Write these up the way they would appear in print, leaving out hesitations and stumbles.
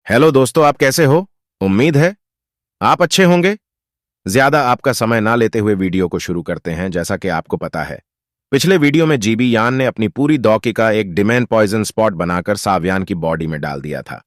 Hello दोस्तों, आप कैसे हो? उम्मीद है आप अच्छे होंगे। ज्यादा आपका समय ना लेते हुए वीडियो को शुरू करते हैं। जैसा कि आपको पता है, पिछले वीडियो में जीबी यान ने अपनी पूरी दौकी का एक डिमैन पॉइजन स्पॉट बनाकर सावियान की बॉडी में डाल दिया था।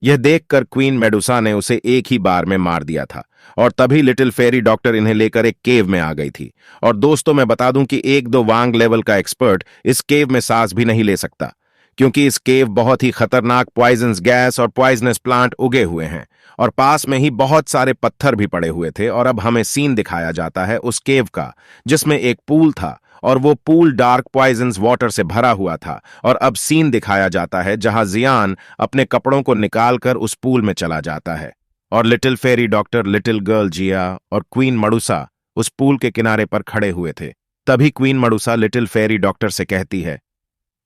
यह देखकर क्वीन मेडुसा ने उसे एक ही बार में मार दिया था और तभी लिटिल फेरी डॉक्टर इन्हें लेकर एक केव में आ गई थी। और दोस्तों, मैं बता दूं कि एक दो वांग लेवल का एक्सपर्ट इस केव में सांस भी नहीं ले सकता, क्योंकि इस केव बहुत ही खतरनाक पॉइजनस गैस और पॉइजनस प्लांट उगे हुए हैं और पास में ही बहुत सारे पत्थर भी पड़े हुए थे। और अब हमें सीन दिखाया जाता है उस केव का, जिसमें एक पूल था और वो पूल डार्क पॉइजनस वाटर से भरा हुआ था। और अब सीन दिखाया जाता है जहां जियान अपने कपड़ों को निकालकर उस पूल में चला जाता है और little fairy doctor, little girl जिया और क्वीन मडुसा उस पूल के किनारे पर खड़े हुए थे। तभी क्वीन मडुसा लिटिल फेरी डॉक्टर से कहती है,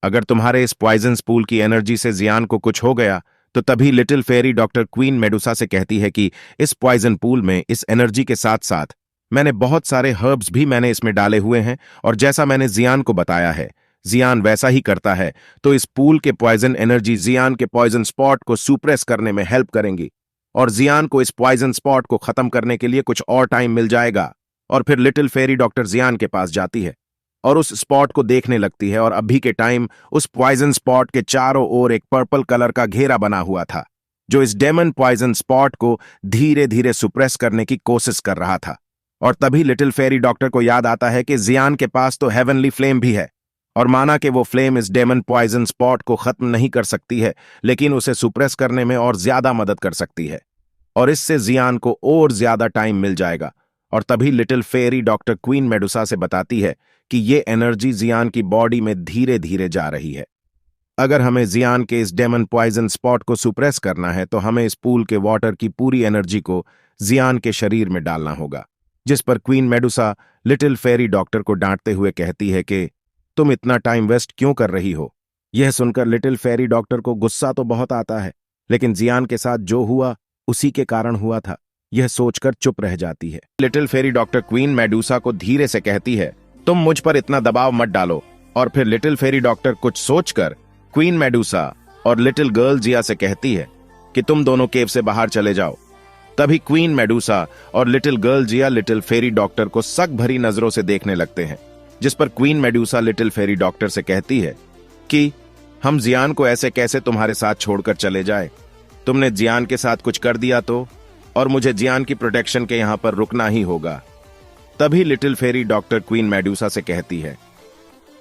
अगर तुम्हारे इस पॉइजनस पूल की एनर्जी से जियान को कुछ हो गया तो तभी little fairy doctor queen Medusa से कहती है कि इस पॉइजन पूल में इस एनर्जी के साथ साथ मैंने बहुत सारे हर्ब्स भी मैंने इसमें डाले हुए हैं, और जैसा मैंने जियान को बताया है जियान वैसा ही करता है, तो इस पूल के पॉइजन एनर्जी जियान के पॉइजन स्पॉट को सुप्रेस करने में हेल्प करेंगी और जियान को इस पॉइजन स्पॉट को खत्म करने के लिए कुछ और टाइम मिल जाएगा। और फिर लिटिल फेरी डॉक्टर जियान के पास जाती है और उस स्पॉट को देखने लगती है और अभी के टाइम उस पॉइजन स्पॉट के चारों ओर एक पर्पल कलर का घेरा बना हुआ था, जो इस डेमन पॉइजन स्पॉट को धीरे धीरे सुप्रेस करने की कोशिश कर रहा था। और तभी लिटिल फेरी डॉक्टर को याद आता है कि जियान के पास तो हेवनली फ्लेम भी है, और माना कि वो फ्लेम इस डेमन पॉइजन स्पॉट को खत्म नहीं कर सकती है, लेकिन उसे सुप्रेस करने में और ज्यादा मदद कर सकती है और इससे जियान को और ज्यादा टाइम मिल जाएगा। और तभी little fairy doctor queen Medusa से बताती है कि ये एनर्जी जियान की बॉडी में धीरे धीरे जा रही है। अगर हमें जियान के इस डेमन पॉइजन स्पॉट को सुप्रेस करना है तो हमें इस पूल के वाटर की पूरी एनर्जी को जियान के शरीर में डालना होगा। जिस पर queen Medusa little fairy doctor को डांटते हुए कहती है कि तुम इतना टाइम वेस्ट क्यों कर रही हो। यह सुनकर लिटिल फेरी डॉक्टर को गुस्सा तो बहुत आता है, लेकिन जियान के साथ जो हुआ उसी के कारण हुआ था, यह सोचकर चुप रह जाती है। Little fairy doctor queen Medusa को धीरे से कहती है, तुम मुझ पर इतना दबाव मत डालो। और फिर लिटिल फेरी डॉक्टर कुछ सोचकर क्वीन मेडुसा और लिटिल गर्ल जिया से कहती है कि तुम दोनों केव से बाहर चले जाओ। तभी क्वीन मेडुसा और लिटिल गर्ल जिया लिटिल फेरी डॉक्टर को शक भरी नजरों से देखने लगते हैं, जिस पर queen Medusa little fairy doctor से कहती है कि हम जियान को ऐसे कैसे तुम्हारे साथ छोड़कर चले जाए, तुमने जियान के साथ कुछ कर दिया तो, और मुझे जियान की प्रोटेक्शन के यहां पर रुकना ही होगा। तभी little fairy doctor queen Medusa से कहती है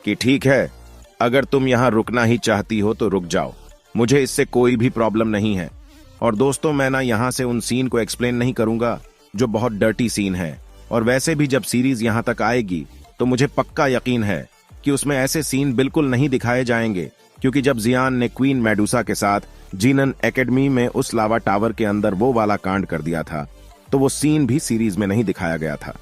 कि ठीक है, अगर तुम यहां रुकना ही चाहती हो तो रुक जाओ, मुझे इससे कोई भी प्रॉब्लम नहीं है। और दोस्तों, मैं ना यहां से उन सीन को एक्सप्लेन नहीं करूंगा जो बहुत डर्टी सीन है, और वैसे भी जब सीरीज यहां तक आएगी तो मुझे पक्का यकीन है कि उसमें ऐसे सीन बिल्कुल नहीं दिखाए जाएंगे, क्योंकि जब जियान ने क्वीन मेडुसा के साथ जीनन एकेडमी में उस लावा टावर के अंदर वो वाला कांड कर दिया था, तो वो सीन भी सीरीज में नहीं दिखाया गया था।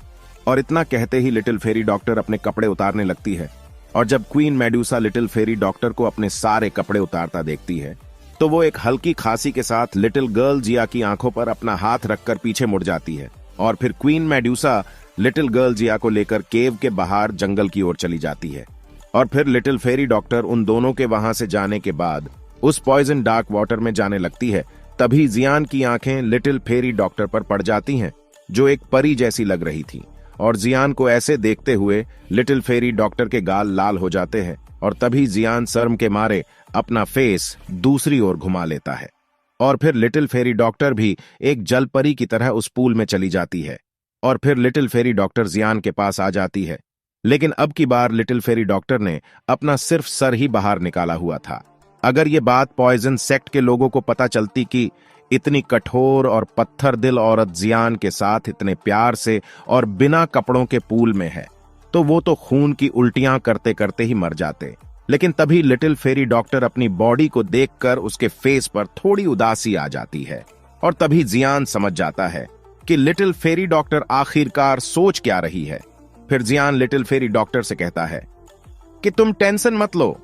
और इतना कहते ही लिटिल फेरी डॉक्टर अपने कपड़े उतारने लगती है, और जब queen Medusa little fairy doctor को अपने सारे कपड़े उतारता देखती है तो वो एक हल्की खांसी के साथ लिटिल गर्ल जिया की आंखों पर अपना हाथ रखकर पीछे मुड़ जाती है। और फिर क्वीन मेडुसा लिटिल गर्ल जिया को लेकर केव के बाहर जंगल की ओर चली जाती है। और फिर लिटिल फेरी डॉक्टर उन दोनों के वहां से जाने के बाद उस पॉइजन डार्क वाटर में जाने लगती है। तभी जियान की आंखें लिटिल फेरी डॉक्टर पर पड़ जाती हैं, जो एक परी जैसी लग रही थी, और जियान को ऐसे देखते हुए लिटिल फेरी डॉक्टर के गाल लाल हो जाते हैं। और तभी जियान शर्म के मारे अपना फेस दूसरी ओर घुमा लेता है, और फिर लिटिल फेरी डॉक्टर भी एक जल परी की तरह उस पूल में चली जाती है। और फिर लिटिल फेरी डॉक्टर जियान के पास आ जाती है, लेकिन अब की बार लिटिल फेरी डॉक्टर ने अपना सिर्फ सर ही बाहर निकाला हुआ था। अगर ये बात पॉइजन सेक्ट के लोगों को पता चलती कि इतनी कठोर और पत्थर दिल औरत जियान के साथ इतने प्यार से और बिना कपड़ों के पूल में है, तो वो तो खून की उल्टियां करते करते ही मर जाते। लेकिन तभी लिटिल फेरी डॉक्टर अपनी बॉडी को देखकर उसके फेस पर थोड़ी उदासी आ जाती है, और तभी जियान समझ जाता है कि लिटिल फेरी डॉक्टर आखिरकार सोच क्या रही है। फिर जियान लिटिल फेरी डॉक्टर से कहता है कि तुम टेंशन मत लो,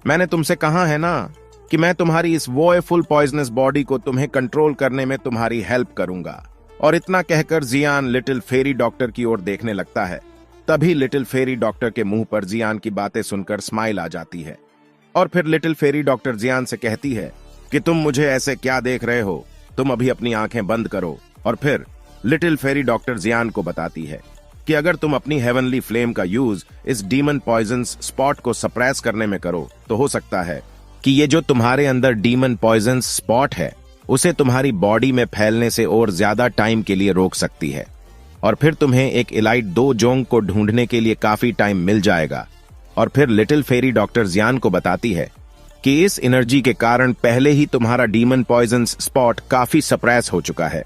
मैंने तुमसे कहा है ना कि मैं तुम्हारी इस वॉयफुल पॉइजनस बॉडी को तुम्हें कंट्रोल करने में तुम्हारी हेल्प करूंगा। और इतना कहकर जियान लिटिल फेरी डॉक्टर की ओर देखने लगता है। तभी लिटिल फेरी डॉक्टर के मुंह पर जियान की बातें सुनकर स्माइल आ जाती है, और फिर लिटिल फेरी डॉक्टर जियान से कहती है कि तुम मुझे ऐसे क्या देख रहे हो, तुम अभी अपनी आंखें बंद करो। और फिर लिटिल फेरी डॉक्टर जियान को बताती है कि अगर तुम अपनी हेवनली फ्लेम का यूज इस डीमन पॉइजन्स स्पॉट को सप्रेस करने में करो तो हो सकता है कि ये जो तुम्हारे अंदर डीमन पॉइजन्स स्पॉट है उसे तुम्हारी बॉडी में फैलने से और ज्यादा टाइम के लिए रोक सकती है, और फिर तुम्हें एक इलाइट दो जोंग को ढूंढने के लिए काफी टाइम मिल जाएगा। और फिर लिटिल फेरी डॉक्टर जियान को बताती है कि इस एनर्जी के कारण पहले ही तुम्हारा डीमन पॉइजन्स स्पॉट काफी सप्रेस हो चुका है।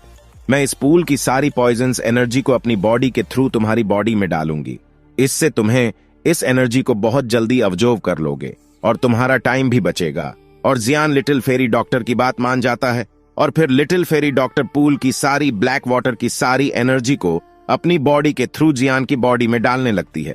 मैं इस पूल की सारी पॉइजन्स एनर्जी को अपनी बॉडी के थ्रू तुम्हारी बॉडी में डालूंगी। इससे तुम्हें इस एनर्जी को बहुत जल्दी अब्जॉर्ब कर लोगे और तुम्हारा टाइम भी बचेगा। और जियान लिटिल फेरी डॉक्टर की बात मान जाता है और फिर लिटिल फेरी डॉक्टर पूल की सारी ब्लैक वाटर की सारी एनर्जी को अपनी बॉडी के थ्रू जियान की बॉडी में डालने लगती है,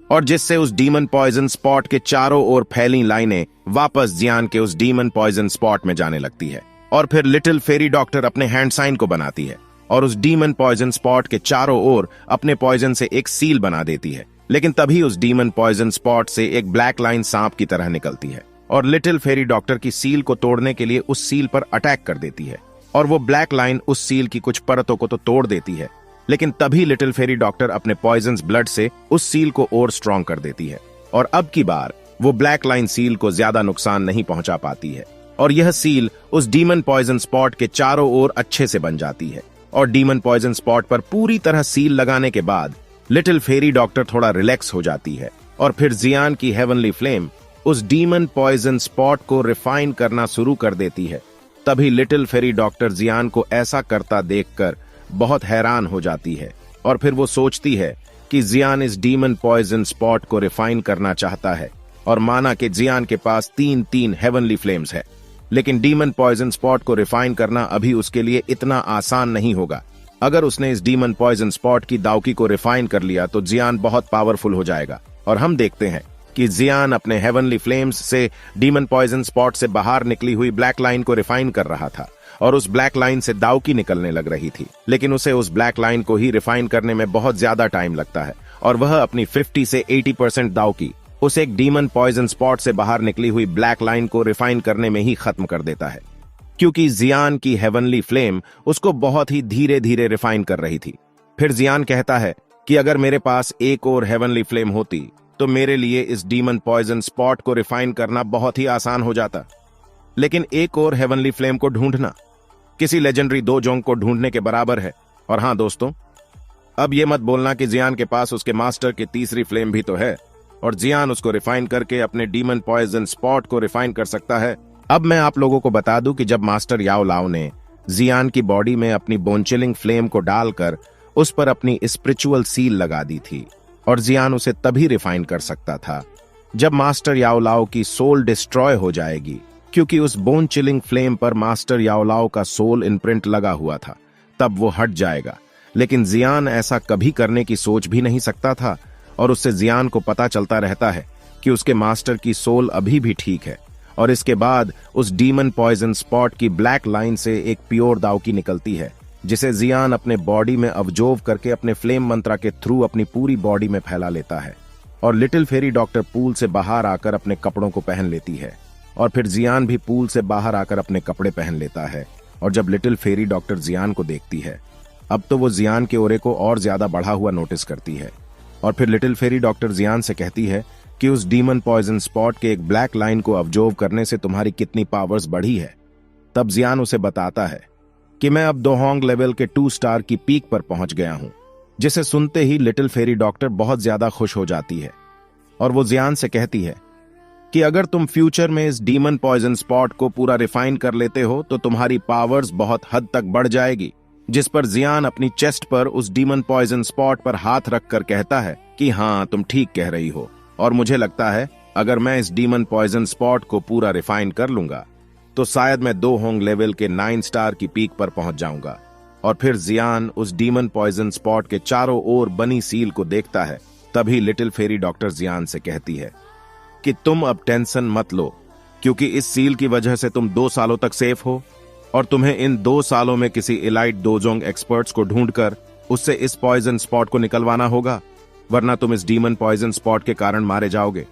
और जिससे उस डीमन पॉइजन स्पॉट के चारों ओर फैली लाइनें वापस जियान के उस डीमन पॉइजन स्पॉट में जाने लगती है। और फिर लिटिल फेरी डॉक्टर अपने हैंड साइन को बनाती है और उस डीमन पॉइजन स्पॉट के चारों ओर अपने पॉइजन से एक सील बना देती है। लेकिन तभी उस डीमन पॉइजन स्पॉट से एक ब्लैक लाइन सांप की तरह निकलती है और लिटिल फेरी डॉक्टर की सील को तोड़ने के लिए उस सील पर अटैक कर देती है, और वो ब्लैक लाइन उस सील की कुछ परतों को तो तोड़ देती है। लेकिन तभी लिटिल फेरी डॉक्टर अपने पॉइजन्स ब्लड से उस सील को और स्ट्रॉन्ग कर देती है, और अब की बार वो ब्लैक लाइन सील को ज्यादा नुकसान नहीं पहुंचा पाती है, और यह सील उस डीमन पॉइजन स्पॉट के चारों ओर अच्छे से बन जाती है। और डीमन पॉइजन स्पॉट पर पूरी तरह सील लगाने के बाद लिटिल फेरी डॉक्टर थोड़ा रिलैक्स हो जाती है, और फिर जियान की हेवनली फ्लेम उस डीमन पॉइजन स्पॉट को रिफाइन करना शुरू कर देती है। तभी लिटिल फेरी डॉक्टर जियान को ऐसा करता देखकर बहुत हैरान हो जाती है, और फिर वो सोचती है कि जियान इस डीमन पॉइजन स्पॉट को रिफाइन करना चाहता है, और माना कि जियान के पास तीन हेवनली फ्लेम्स है, लेकिन डीमन पॉइजन स्पॉट को रिफाइन करना अभी उसके लिए इतना आसान नहीं होगा। अगर उसने इस डीमन पॉइजन स्पॉट की दाउकी को रिफाइन कर लिया तो जियान बहुत पावरफुल हो जाएगा, और हम देखते हैं कि जियान अपने हेवनली फ्लेम्स से डीमन पॉइजन स्पॉट से बाहर निकली हुई ब्लैक लाइन को रिफाइन कर रहा था, और उस ब्लैक लाइन से दाउकी निकलने लग रही थी। लेकिन उसे उस ब्लैक लाइन को ही रिफाइन करने में बहुत ज्यादा टाइम लगता है, और वह अपनी 50 से 80% दाउकी उस एक डीमन पॉइजन स्पॉट से बाहर निकली हुई ब्लैक लाइन को रिफाइन करने में ही खत्म कर देता है, क्योंकि जियान की हेवनली फ्लेम उसको बहुत ही धीरे धीरे रिफाइन कर रही थी। फिर जियान कहता है कि अगर मेरे पास एक और हेवनली फ्लेम होती तो मेरे लिए इस डीमन पॉइजन स्पॉट को रिफाइन करना बहुत ही आसान हो जाता। लेकिन एक और हेवनली फ्लेम को ढूंढना किसी लेजेंडरी दो जोंग को ढूंढने के बराबर है। और हाँ दोस्तों, अब ये मत बोलना कि जियान के पास उसके मास्टर की तीसरी फ्लेम भी तो है, और जियान उसको रिफाइन करके अपने डीमन पॉइजन स्पॉट को रिफाइन कर सकता है। अब मैं आप लोगों को बता दूं कि जब मास्टर याओ लाओ ने जियान की बॉडी में अपनी बोनचिलिंग फ्लेम को डालकर उस पर अपनी स्पिरिचुअल सील लगा दी थी, और जियान उसे तभी रिफाइन कर सकता था जब मास्टर याओ लाओ की सोल डिस्ट्रॉय हो जाएगी, क्योंकि उस बोन चिलिंग फ्लेम पर मास्टर याओ लाओ का सोल इम्प्रिंट लगा हुआ था, तब वो हट जाएगा। लेकिन जियान ऐसा कभी करने की सोच भी नहीं सकता था, और उससे जियान को पता चलता रहता है कि उसके मास्टर की सोल अभी भी ठीक है। और इसके बाद उस डीमन पॉइजन स्पॉट की ब्लैक लाइन से एक प्योर दाउकी निकलती है, जिसे जियान अपने बॉडी में अब्जॉर्ब करके अपने फ्लेम मंत्रा के थ्रू अपनी पूरी बॉडी में फैला लेता है। और लिटिल फेरी डॉक्टर पूल से बाहर आकर अपने कपड़ों को पहन लेती है, और फिर जियान भी पूल से बाहर आकर अपने कपड़े पहन लेता है। और जब लिटिल फेरी डॉक्टर जियान को देखती है, अब तो वो जियान के ओरे को और ज्यादा बढ़ा हुआ नोटिस करती है, और फिर लिटिल फेरी डॉक्टर जियान से कहती है कि उस डीमन पॉइजन स्पॉट के एक ब्लैक लाइन को अब्जॉर्ब करने से तुम्हारी कितनी पावर्स बढ़ी है। तब जियान उसे बताता है कि मैं अब दोहोंग लेवल के 2 स्टार की पीक पर पहुंच गया हूं, जिसे सुनते ही लिटिल फेरी डॉक्टर बहुत ज्यादा खुश हो जाती है, और वो जियान से कहती है कि अगर तुम फ्यूचर में इस डीमन पॉइजन स्पॉट को पूरा रिफाइन कर लेते हो तो तुम्हारी पावर्स बहुत हद तक बढ़ जाएगी। जिस पर जियान अपनी चेस्ट पर उस डीमन पॉइजन स्पॉट पर हाथ रखकर कहता है कि हाँ, तुम ठीक कह रही हो, और मुझे लगता है अगर मैं इस डीमन पॉइजन स्पॉट को पूरा रिफाइन कर लूंगा तो शायद मैं दोहोंग लेवल के 9 स्टार की पीक पर पहुंच जाऊंगा। और फिर जियान उस डीमन पॉइजन स्पॉट के चारों ओर बनी सील को देखता है। तभी लिटिल फेरी डॉक्टर जियान से कहती है कि तुम अब टेंशन मत लो, क्योंकि इस सील की वजह से तुम 2 सालों तक सेफ हो, और तुम्हें इन 2 सालों में किसी इलाइट दोजोंग एक्सपर्ट्स को ढूंढकर उससे इस पॉइजन स्पॉट को निकलवाना होगा, वरना तुम इस डीमन पॉइजन स्पॉट के कारण मारे जाओगे।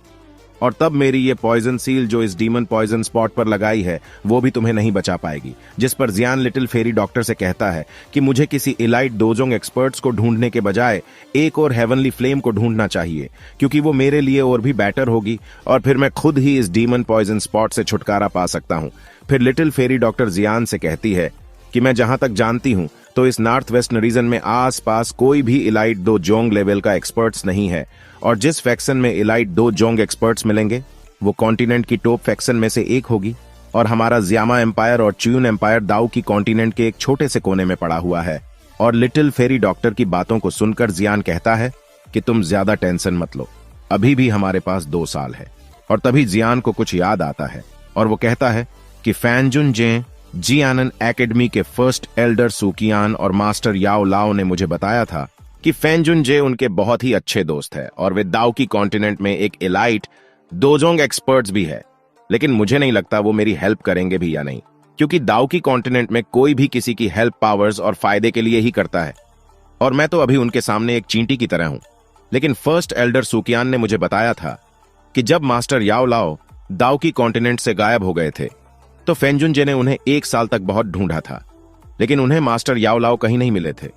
और तब मेरी ये पॉइजन सील जो इस डीमन पॉइजन स्पॉट पर लगाई है वो भी तुम्हें नहीं बचा पाएगी। जिस पर जियान लिटिल फेरी डॉक्टर से कहता है कि मुझे किसी इलाइट दोजोंग एक्सपर्ट्स को ढूंढने के बजाय एक और हेवनली फ्लेम को ढूंढना चाहिए, क्योंकि वो मेरे लिए और भी बेटर होगी और फिर मैं खुद ही इस डीमन पॉइजन स्पॉट से छुटकारा पा सकता हूँ। फिर लिटिल फेरी डॉक्टर जियान से कहती है कि मैं जहां तक जानती हूं तो इस नॉर्थ वेस्ट रीजन में आसपास कोई भी इलाइट दो जोंग लेवल का एक्सपर्ट्स नहीं है, और जिस फैक्शन में इलाइट दो जोंग एक्सपर्ट्स मिलेंगे वो कॉन्टिनेंट की टॉप फैक्शन में से एक होगी, और हमारा जियामा एम्पायर और च्यून एम्पायर दाऊ की कॉन्टिनेंट के एक छोटे से कोने में पड़ा हुआ है। और लिटिल फेरी डॉक्टर की बातों को सुनकर जियान कहता है कि तुम ज्यादा टेंशन मत लो, अभी भी हमारे पास 2 साल है। और तभी जियान को कुछ याद आता है और वो कहता है कि फैनजुन जे जियानन एकेडमी के फर्स्ट एल्डर सुकियान और मास्टर याओ लाओ ने मुझे बताया था कि फैनजुन जे उनके बहुत ही अच्छे दोस्त है और वे दाऊ की कॉन्टिनेंट में एक इलाइट दोजोंग एक्सपर्ट्स भी है, लेकिन मुझे नहीं लगता वो मेरी हेल्प करेंगे भी या नहीं, क्योंकि दाऊ की कॉन्टिनेंट में कोई भी किसी की हेल्प पावर्स और फायदे के लिए ही करता है, और मैं तो अभी उनके सामने एक चींटी की तरह हूं। लेकिन फर्स्ट एल्डर सुकियान ने मुझे बताया था कि जब मास्टर याओ लाओ दाऊ की कॉन्टिनेंट से गायब हो गए थे तो फैनजुन जे ने उन्हें 1 साल तक बहुत ढूंढा था, लेकिन उन्हें मास्टर याओ लाओ कहीं नहीं मिले थे।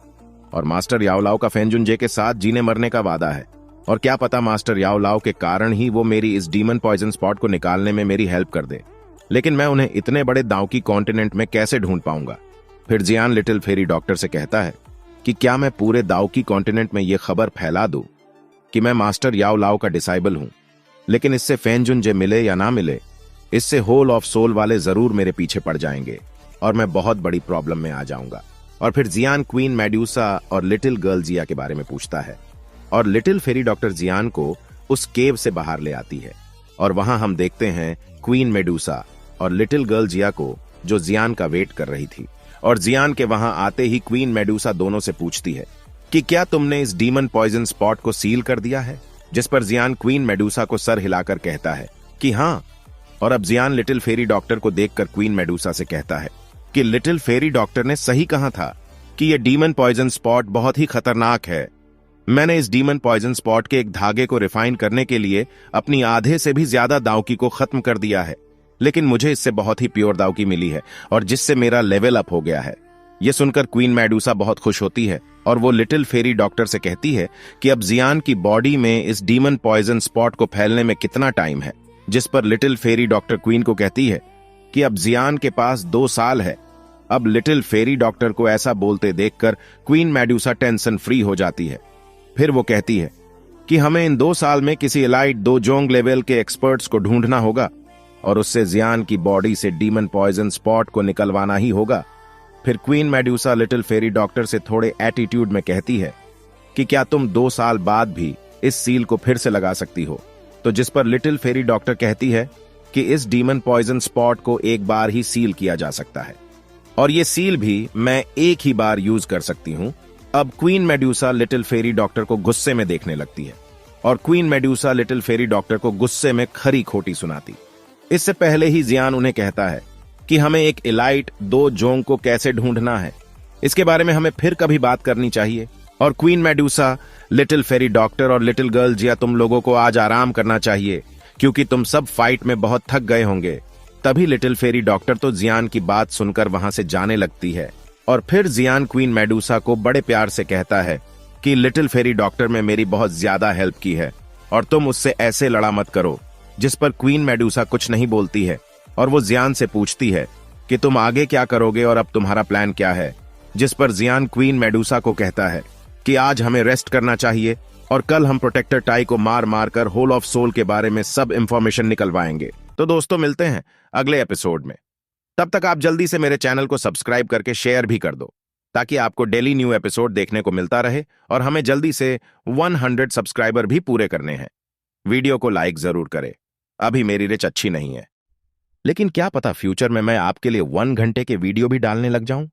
और मास्टर याओ लाओ का फैनजुन जे के साथ जीने मरने का वादा है, और क्या पता मास्टर याओ लाओ के कारण ही वो मेरी इस डीमन पॉइजन स्पॉट को निकालने में मेरी हेल्प कर दे, लेकिन मैं उन्हें इतने बड़े दाऊ की कॉन्टिनेंट में कैसे ढूंढ पाऊंगा। फिर जियान लिटिल फेरी डॉक्टर से कहता है कि क्या मैं पूरे दाऊ की कॉन्टिनेंट में ये खबर फैला दूं कि मैं मास्टर याओ लाओ का डिसाइबल हूं, लेकिन इससे फैनजुन जे मिले या ना मिले, इससे होल ऑफ सोल वाले जरूर मेरे पीछे पड़ जाएंगे और मैं बहुत बड़ी प्रॉब्लम में आ जाऊंगा। और फिर जियान क्वीन मेड्यूसा और लिटिल गर्ल जिया के बारे में पूछता है, और लिटिल फेरी डॉक्टर जियान को उस केव से बाहर ले आती है, और वहां हम देखते हैं क्वीन मेडूसा और लिटिल गर्ल जिया को जो जियान का वेट कर रही थी। और जियान के वहां आते ही क्वीन मेडूसा दोनों से पूछती है कि क्या तुमने इस डीमन पॉइजन स्पॉट को सील कर दिया है, जिस पर जियान क्वीन मेडूसा को सर हिलाकर कहता है कि हाँ। और अब जियान लिटिल फेरी डॉक्टर को देखकर क्वीन मेडूसा से कहता है कि लिटिल फेरी डॉक्टर ने सही कहा था कि यह डीमन पॉइजन स्पॉट बहुत ही खतरनाक है। मैंने इस डीमन पॉइजन स्पॉट के एक धागे को रिफाइन करने के लिए अपनी आधे से भी ज्यादा दाउकी को खत्म कर दिया है, लेकिन मुझे इससे बहुत ही प्योर दाउकी मिली है और जिससे मेरा लेवल अप हो गया है। यह सुनकर क्वीन मेडूसा बहुत खुश होती है और वो लिटिल फेरी डॉक्टर से कहती है कि अब जियान की बॉडी में इस डीमन पॉइजन स्पॉट को फैलने में कितना टाइम है, जिस पर लिटिल फेरी डॉक्टर क्वीन को कहती है कि अब जियान के पास 2 साल है। अब लिटिल फेरी डॉक्टर को ऐसा बोलते देखकर क्वीन मेडूसा टेंशन फ्री हो जाती है। फिर वो कहती है कि हमें इन 2 साल में किसी इलाइट दोजोंग लेवल के एक्सपर्ट्स को ढूंढना होगा और उससे जियान की बॉडी से डीमन पॉइजन स्पॉट को निकलवाना ही होगा। फिर queen Medusa little fairy doctor से थोड़े एटीट्यूड में कहती है कि क्या तुम 2 साल बाद भी इस सील को फिर से लगा सकती हो, तो जिस पर लिटिल फेरी डॉक्टर कहती है कि इस डीमन पॉइजन स्पॉट को एक बार ही सील किया जा सकता है और ये सील भी मैं एक ही बार यूज कर सकती हूं। अब queen Medusa little fairy doctor को गुस्से में देखने लगती है और queen Medusa little fairy doctor को गुस्से में खरी खोटी सुनाती। इससे पहले ही जियान उन्हें कहता है कि हमें एक इलाइट दो जोंग को कैसे ढूंढना है, इसके बारे में हमें फिर कभी बात करनी चाहिए। और queen Medusa little fairy doctor और लिटिल गर्ल जिया तुम लोगों को आज आराम करना चाहिए क्योंकि तुम सब फाइट में बहुत थक गए होंगे। तभी लिटिल फेरी डॉक्टर तो जियान की बात सुनकर वहां से जाने लगती है और फिर जियान क्वीन मेडूसा को बड़े प्यार से कहता है कि लिटिल फेरी डॉक्टर ने मेरी बहुत ज्यादा हेल्प की है और तुम उससे ऐसे लड़ा मत करो। जिस पर क्वीन मेडूसा कुछ नहीं बोलती है और वो जियान से पूछती है कि तुम आगे क्या करोगे और अब तुम्हारा प्लान क्या है। जिस पर जियान क्वीन मेडूसा को कहता है कि आज हमें रेस्ट करना चाहिए और कल हम प्रोटेक्टर टाई को मार मार कर होल ऑफ सोल के बारे में सब इंफॉर्मेशन निकलवाएंगे। तो दोस्तों मिलते हैं अगले एपिसोड में। तब तक आप जल्दी से मेरे चैनल को सब्सक्राइब करके शेयर भी कर दो ताकि आपको डेली न्यू एपिसोड देखने को मिलता रहे और हमें जल्दी से 100 सब्सक्राइबर भी पूरे करने हैं। वीडियो को लाइक जरूर करें। अभी मेरी रिच अच्छी नहीं है, लेकिन क्या पता फ्यूचर में मैं आपके लिए 1 घंटे के वीडियो भी डालने लग जाऊं।